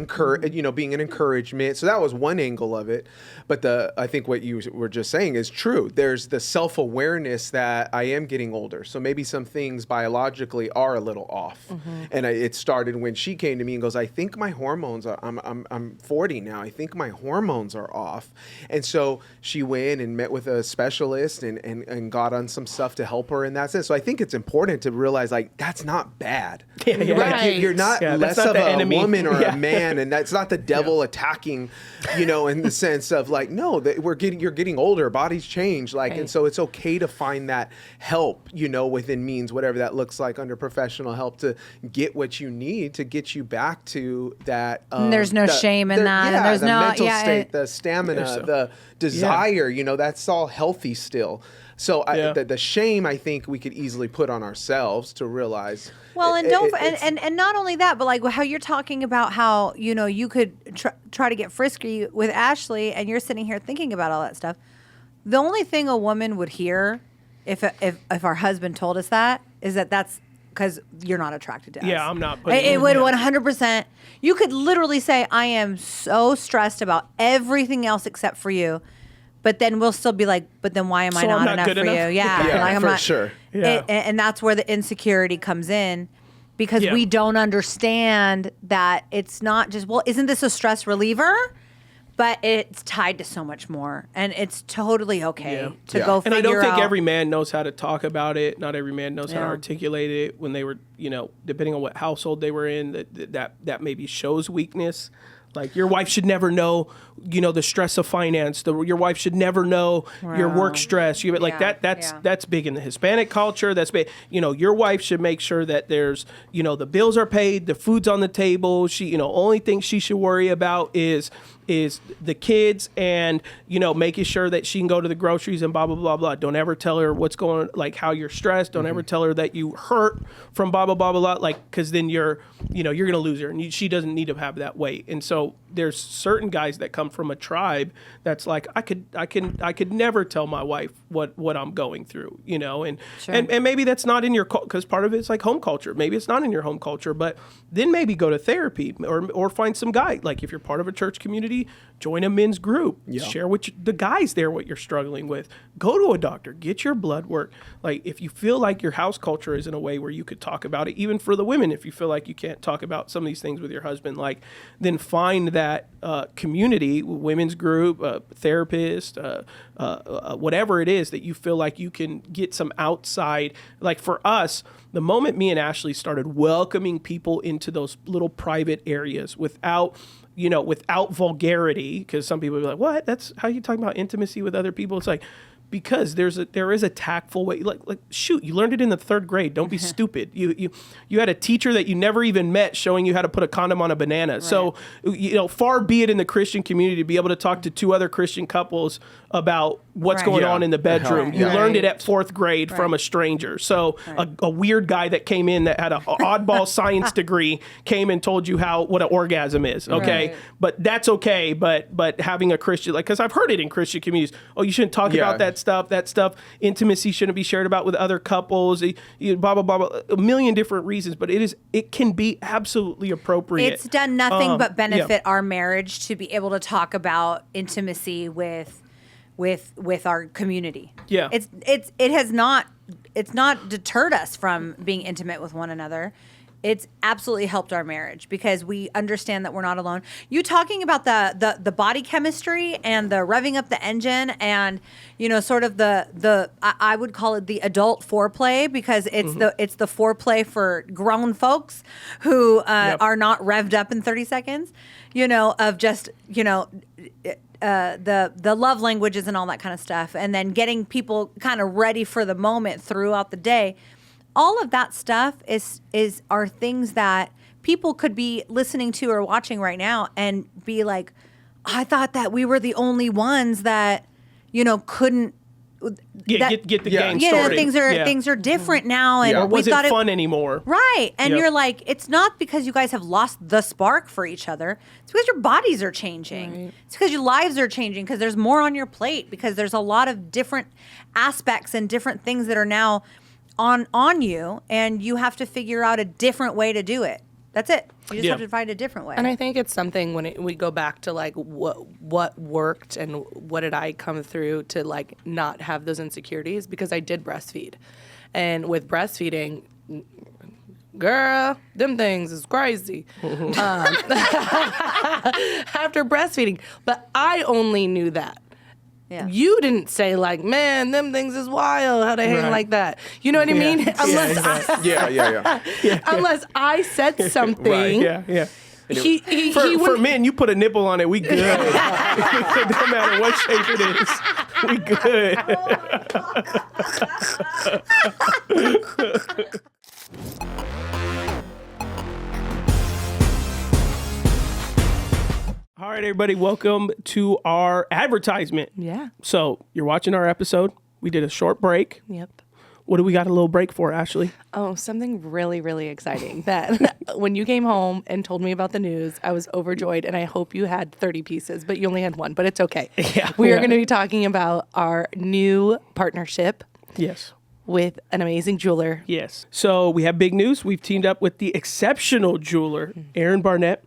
being an encouragement. So that was one angle of it. But I think what you were just saying is true. There's the self-awareness that I am getting older. So maybe some things biologically are a little off. And it started when she came to me and goes, I think my hormones are, I'm 40 now. I think my hormones are off. And so she went and met with a specialist and got on some stuff to help her, and that's it. So I think it's important to realize like that's not bad. Like, you're not less of a woman or a man, and that's not the devil attacking, in the sense of like, no, you're getting older, bodies change, like, and so it's okay to find that help, within means, whatever that looks like, under professional help to get what you need to get you back to that. There's no shame in that, and there's the no mental state, the stamina, the desire, that's all healthy still. So the shame, I think we could easily put on ourselves to realize. Well, and not only that, but like how you're talking about how you could try to get frisky with Ashley, and you're sitting here thinking about all that stuff. The only thing a woman would hear if our husband told us that is that that's because you're not attracted to us. Yeah, I'm not. It would 100%. You could literally say, I am so stressed about everything else except for you. But then we'll still be like, but then why am I not enough for you? Yeah, like, I'm for not, sure. Yeah. And that's where the insecurity comes in, because we don't understand that it's not just, well, isn't this a stress reliever? but it's tied to so much more, and it's totally okay to Yeah. go And figure I don't think out. every man knows how to talk about it. Not every man knows how to Yeah. articulate it when they were, depending on what household they were in, that maybe shows weakness. Like your wife should never know, the stress of finance. Your wife should never know your work stress. Yeah, That's big in the Hispanic culture. That's big. Your wife should make sure that there's, the bills are paid, the food's on the table. She, only thing she should worry about is the kids and, making sure that she can go to the groceries and blah, blah, blah, blah. Don't ever tell her what's going, like how you're stressed. Don't ever tell her that you hurt from blah, blah, blah, blah, blah. Like, cause then you're going to lose her and she doesn't need to have that weight. And so there's certain guys that come from a tribe that's like, I could never tell my wife what I'm going through, and, Sure. and maybe that's not in your, cause part of it's like home culture. Maybe it's not in your home culture, but then maybe go to therapy or find some guy. Like if you're part of a church community, join a men's group, share with the guys there what you're struggling with, go to a doctor, get your blood work. Like if you feel like your house culture is in a way where you could talk about it, even for the women, if you feel like you can't talk about some of these things with your husband, like then find that community, women's group, therapist, whatever it is that you feel like you can get some outside. Like for us, the moment me and Ashley started welcoming people into those little private areas without vulgarity, because some people are like, what? That's how you talking about intimacy with other people? It's like, because there is a tactful way. Like shoot, you learned it in the 3rd grade. Don't be stupid. You had a teacher that you never even met showing you how to put a condom on a banana. Right. So far be it in the Christian community to be able to talk to 2 other Christian couples about what's going on in the bedroom. Right. You learned it at 4th grade from a stranger. So a weird guy that came in that had an oddball science degree came and told you what an orgasm is. Okay, Right. but that's okay. But having a Christian, like, because I've heard it in Christian communities. Oh, you shouldn't talk about that stuff. That stuff, intimacy shouldn't be shared about with other couples. Blah blah blah blah. A million different reasons, but it can be absolutely appropriate. It's done nothing but benefit our marriage to be able to talk about intimacy with our community. Yeah. It's not deterred us from being intimate with one another. It's absolutely helped our marriage because we understand that we're not alone. You talking about the body chemistry and the revving up the engine and sort of I would call it the adult foreplay because it's the foreplay for grown folks who are not revved up in 30 seconds. Of just the love languages and all that kind of stuff, and then getting people kind of ready for the moment throughout the day. All of that stuff are things that people could be listening to or watching right now and be like, I thought that we were the only ones that couldn't get the gang started. started. Things are different now, and Or we wasn't thought fun anymore. Right. And you're like, it's not because you guys have lost the spark for each other. It's because your bodies are changing. Right. It's because your lives are changing, because there's more on your plate, because there's a lot of different aspects and different things that are now on you, and you have to figure out a different way to do it. That's it. You just have to find a different way. And I think it's something when we go back to like what worked and what did I come through to like not have those insecurities, because I did breastfeed. And with breastfeeding, girl, them things is crazy. After breastfeeding. But I only knew that. Yeah. You didn't say like, man, them things is wild, how they hang like that. You know what I mean? Unless I said something. Yeah. He For would, men, you put a nipple on it, we good. It don't matter what shape it is, we good. All right, everybody, welcome to our advertisement. Yeah. So you're watching our episode. We did a short break. Yep. What do we got a little break for, Ashley? Oh, something really, really exciting that when you came home and told me about the news, I was overjoyed, and I hope you had 30 pieces, but you only had one, but it's okay. We are going to be talking about our new partnership. Yes. With an amazing jeweler. Yes. So we have big news. We've teamed up with the exceptional jeweler, Aaron Barnett,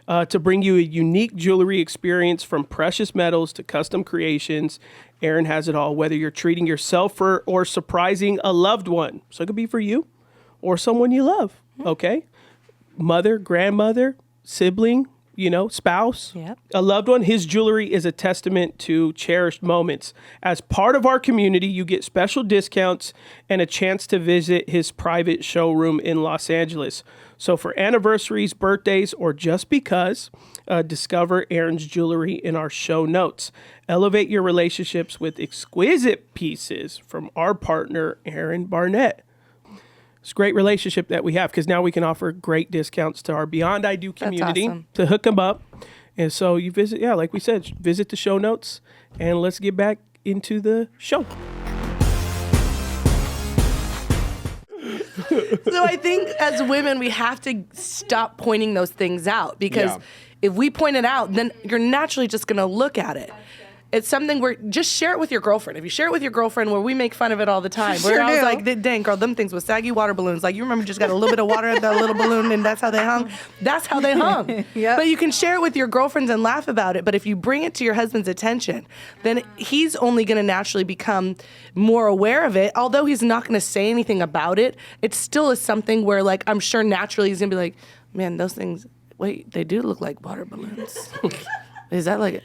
to bring you a unique jewelry experience from precious metals to custom creations. Aaron has it all, whether you're treating yourself or surprising a loved one. So it could be for you or someone you love, okay? Mother, grandmother, sibling, spouse, Yep. a loved one. His jewelry is a testament to cherished moments. As part of our community, you get special discounts and a chance to visit his private showroom in Los Angeles. So for anniversaries, birthdays, or just because, discover Aaron's jewelry in our show notes. Elevate your relationships with exquisite pieces from our partner, Aaron Barnett. It's a great relationship that we have because now we can offer great discounts to our Beyond I Do community awesome. to hook them up. And so you visit, like we said, visit the show notes, and let's get back into the show. So I think as women, we have to stop pointing those things out because Yeah. if we point it out, then you're naturally just going to look at it. It's something where just share it with your girlfriend. If you share it with your girlfriend, where we make fun of it all the time. Where Sure I was do. like, dang, girl, them things with saggy water balloons. Like, you remember you just got a little bit of water at that little balloon and that's how they hung? That's how they hung. Yep. But you can share it with your girlfriends and laugh about it. But if you bring it to your husband's attention, then he's only going to naturally become more aware of it. Although he's not going to say anything about it, it still is something where, like, I'm sure naturally he's going to be like, man, those things, wait, they do look like water balloons. Is that like...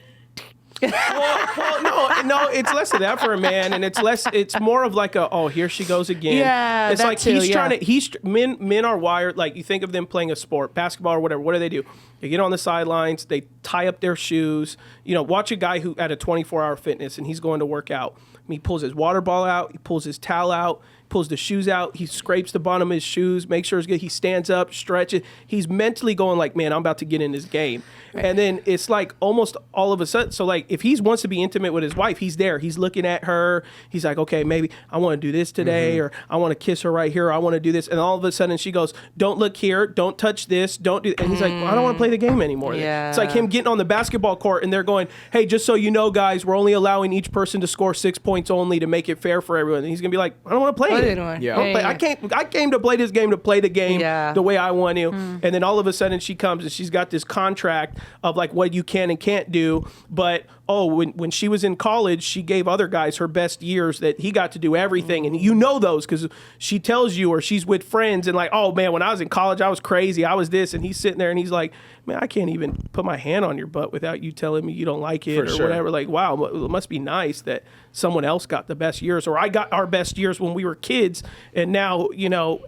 Well, no, it's less of that for a man, and it's more of like here she goes again. Yeah, it's that like too, he's yeah. trying to. Men are wired like you think of them playing a sport, basketball or whatever. What do? They get on the sidelines, they tie up their shoes. Watch a guy who at a 24-hour fitness and he's going to work out. He pulls his water ball out, he pulls his towel out, pulls the shoes out, he scrapes the bottom of his shoes, makes sure it's good. He stands up, stretches. He's mentally going like, man, I'm about to get in this game. Right. And then it's like almost all of a sudden, so like if he wants to be intimate with his wife, he's there. He's looking at her. He's like, okay, maybe I want to do this today, or I want to kiss her right here, or I want to do this. And all of a sudden she goes, don't look here, don't touch this, don't do. And he's like, well, I don't want to play the game anymore. Yeah. It's like him getting on the basketball court and they're going, hey, just so you know, guys, we're only allowing each person to score 6 points only to make it fair for everyone. And he's gonna be like, I don't want to play it. Anymore. Yeah. I don't play- I came to play this game to play the game the way I want to. And then all of a sudden she comes and she's got this contract of like what you can and can't do. But when she was in college, she gave other guys her best years that he got to do everything. And you know those because she tells you, or she's with friends and like, oh man, when I was in college, I was crazy. I was this. And he's sitting there and he's like, man, I can't even put my hand on your butt without you telling me you don't like it or whatever. Like, wow, it must be nice that someone else got the best years, or I got our best years when we were kids. And now,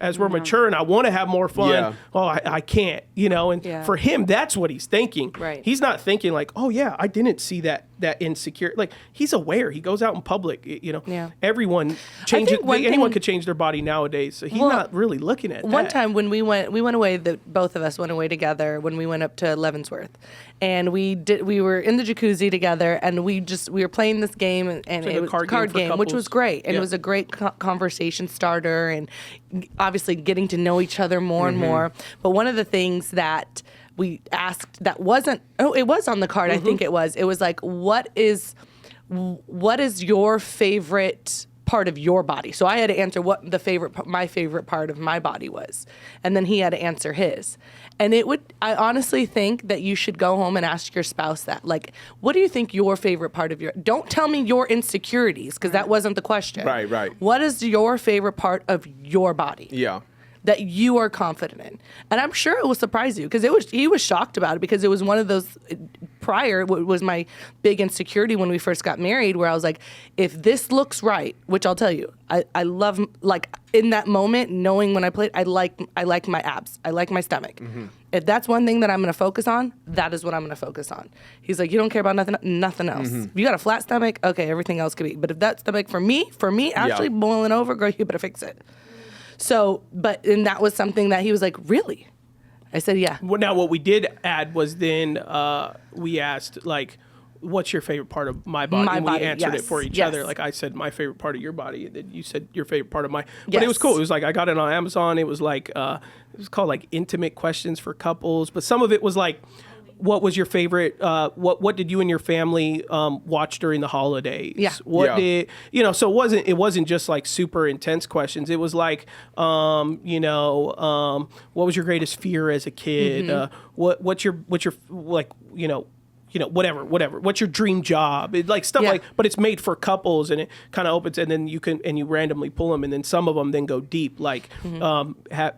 as we're mature and I want to have more fun, I can't, and for him, that's what he's thinking. Right. He's not thinking like, oh yeah, I didn't see that insecure. Like he's aware. He goes out in public, everyone changes. Anyone could change their body nowadays. So he's not really looking at that. One time when we went away, both of us went away together when we went up to Leavenworth, and we were in the jacuzzi together, and we were playing this game, and like it was a card game, which was great, and it was a great conversation starter, and obviously getting to know each other more and more. But one of the things that we asked that wasn't, it was on the card, I think it was like, what is your favorite part of your body? So I had to answer what my favorite part of my body was, and then he had to answer his. And I honestly think that you should go home and ask your spouse that, like, what do you think your favorite part of don't tell me your insecurities, because that wasn't the question. Right. What is your favorite part of your body? Yeah. That you are confident in. And I'm sure it will surprise you, because he was shocked about it, because it was one of those was my big insecurity when we first got married, where I was like, if this looks right, which I'll tell you, I love, like in that moment, knowing when I played, I like my abs, I like my stomach. If that's one thing that I'm going to focus on, that is what I'm going to focus on. He's like, you don't care about nothing else. If you got a flat stomach, okay, everything else could be. But if that stomach for me actually boiling over, girl, you better fix it. So, and that was something that he was like, really? I said, yeah. Well, now what we did add was then we asked, like, what's your favorite part of my body? And we answered it for each other. Like I said, my favorite part of your body, and then you said your favorite part of my. But it was cool. It was like, I got it on Amazon. It was like, it was called like intimate questions for couples. But some of it was like, what was your favorite? What did you and your family watch during the holidays? Yeah. What did So it wasn't just like super intense questions. It was like, what was your greatest fear as a kid? What's your like whatever. What's your dream job? Like stuff like, but it's made for couples, and it kind of opens, and then you randomly pull them, and then some of them then go deep. Like, have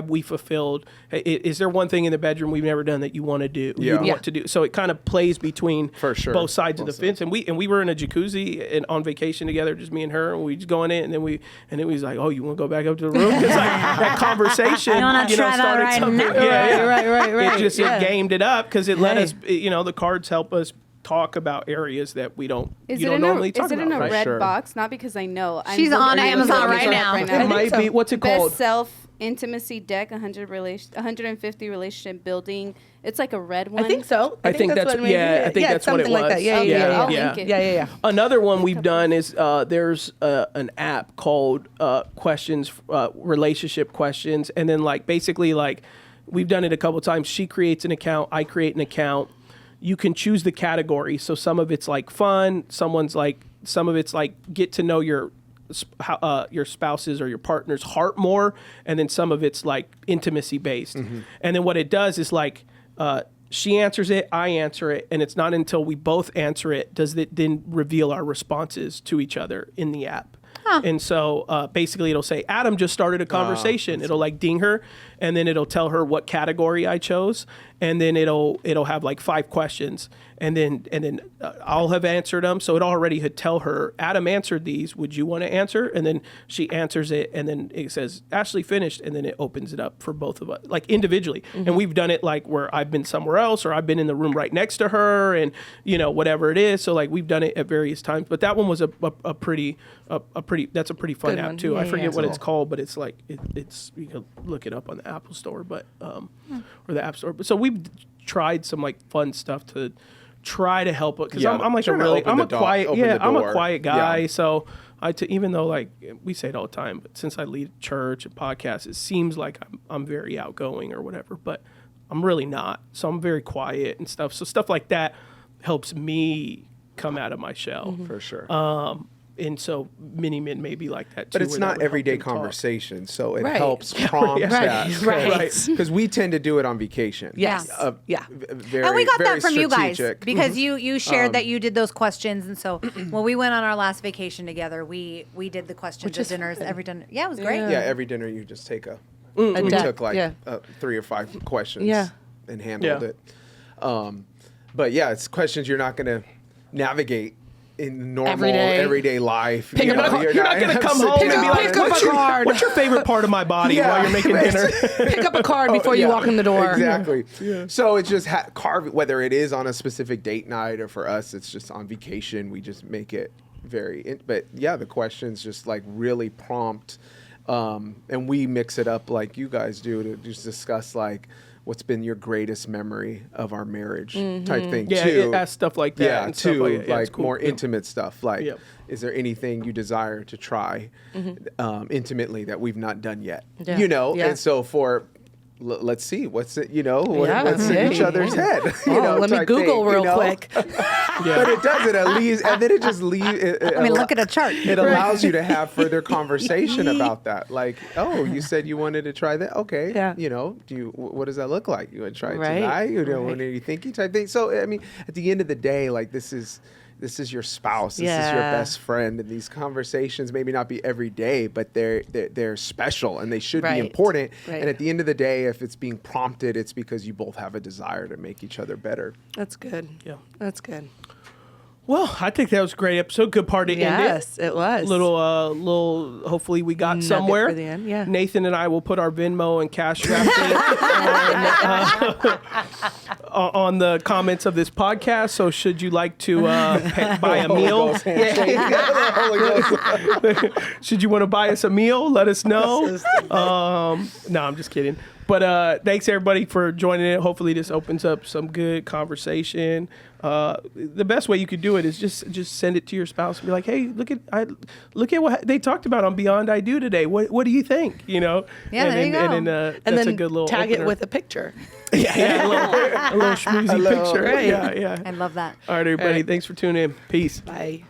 we fulfilled? Is there one thing in the bedroom we've never done that you want to do? You want to do? So it kind of plays between both sides of the fence. And we were in a jacuzzi and on vacation together, just me and her, and we just going in, and then it was like, oh, you want to go back up to the room? Because like that conversation, started something. Right. It just it gamed it up because it let us, the cards help us talk about areas that we don't normally talk about. Is it in a red box? Not because I know. She's on Amazon right now. It might be. What's it called? Best Self Intimacy Deck, 150 relationship building. It's like a red one. I think so. I think that's what it was. Like that. I'll link it. Yeah. Another one we've done is there's an app called relationship questions, and then like basically like we've done it a couple times. She creates an account, I create an account. You can choose the category. So some of it's like fun, some of it's like get to know your spouse's or your partner's heart more, and then some of it's like intimacy based. And then what it does is like she answers it, I answer it, and it's not until we both answer it does it then reveal our responses to each other in the app. And so basically it'll say, Adam just started a conversation. It'll like ding her, and then it'll tell her what category I chose, and then it'll have like 5 questions, and then I'll have answered them. So it already had tell her, Adam answered these. Would you want to answer? And then she answers it, and then it says Ashley finished, and then it opens it up for both of us, like individually. And we've done it like where I've been somewhere else, or I've been in the room right next to her, and whatever it is. So like we've done it at various times. But that one was a pretty fun app too. I forget what it's called, but it's like it's you can look it up on the Apple Store, but or the App Store. So we've tried some like fun stuff to try to help it, because I'm like I'm a quiet guy. Yeah. So even though like we say it all the time, but since I lead church and podcasts, it seems like I'm very outgoing or whatever, but I'm really not. So I'm very quiet and stuff. So stuff like that helps me come out of my shell. For sure. And so many men may be like that too. But it's not everyday conversation, so it helps prompt that. Right. Because we tend to do it on vacation. Yes. Very, and we got that from strategic. you guys because you shared that you did those questions, and so when we went on our last vacation together, we did the questions at dinners every dinner. Yeah, it was great. Yeah, every dinner you just take we took like 3 or 5 questions and handled it. But yeah, it's questions you're not going to navigate in normal everyday life. You're not going to come home and be like, what's your favorite part of my body while you're making dinner? Pick up a card before you walk in the door. Exactly. Yeah. So it's just carve, whether it is on a specific date night or for us, it's just on vacation. We just make it but yeah, the questions just like really prompt. And we mix it up like you guys do to just discuss like, what's been your greatest memory of our marriage type thing too. It asks stuff like that. Yeah, too, like cool. more intimate stuff. Like, is there anything you desire to try intimately that we've not done yet? Yeah. And so let's see, what's it, what's in each other's head. Let me Google real quick. But it does, it leaves, and then it just leaves. Look at a chart. It allows you to have further conversation about that. Like, oh, you said you wanted to try that. Okay. Yeah. What does that look like? You want to try it tonight? What are you thinking? Type thing. So, I mean, at the end of the day, like this is your spouse. This is your best friend. And these conversations maybe not be every day, but they're special and they should be important. Right. And at the end of the day, if it's being prompted, it's because you both have a desire to make each other better. That's good. Yeah. That's good. Well, I think that was a great episode. Good part to end it. Yes, it was. Little. Hopefully, we got somewhere. For the end, yeah. Nathan and I will put our Venmo and Cash App on the comments of this podcast. So, should you like to buy a meal? Should you want to buy us a meal? Let us know. No, I'm just kidding. But thanks everybody for joining in. Hopefully, this opens up some good conversation. The best way you could do it is just send it to your spouse and be like, "Hey, look at what they talked about on Beyond I Do today. What do you think? Yeah, there you go. And then a good little tag opener. it with a picture. a little schmoozy picture. Right. Yeah. I love that. All right, everybody. Thanks for tuning in. Peace. Bye.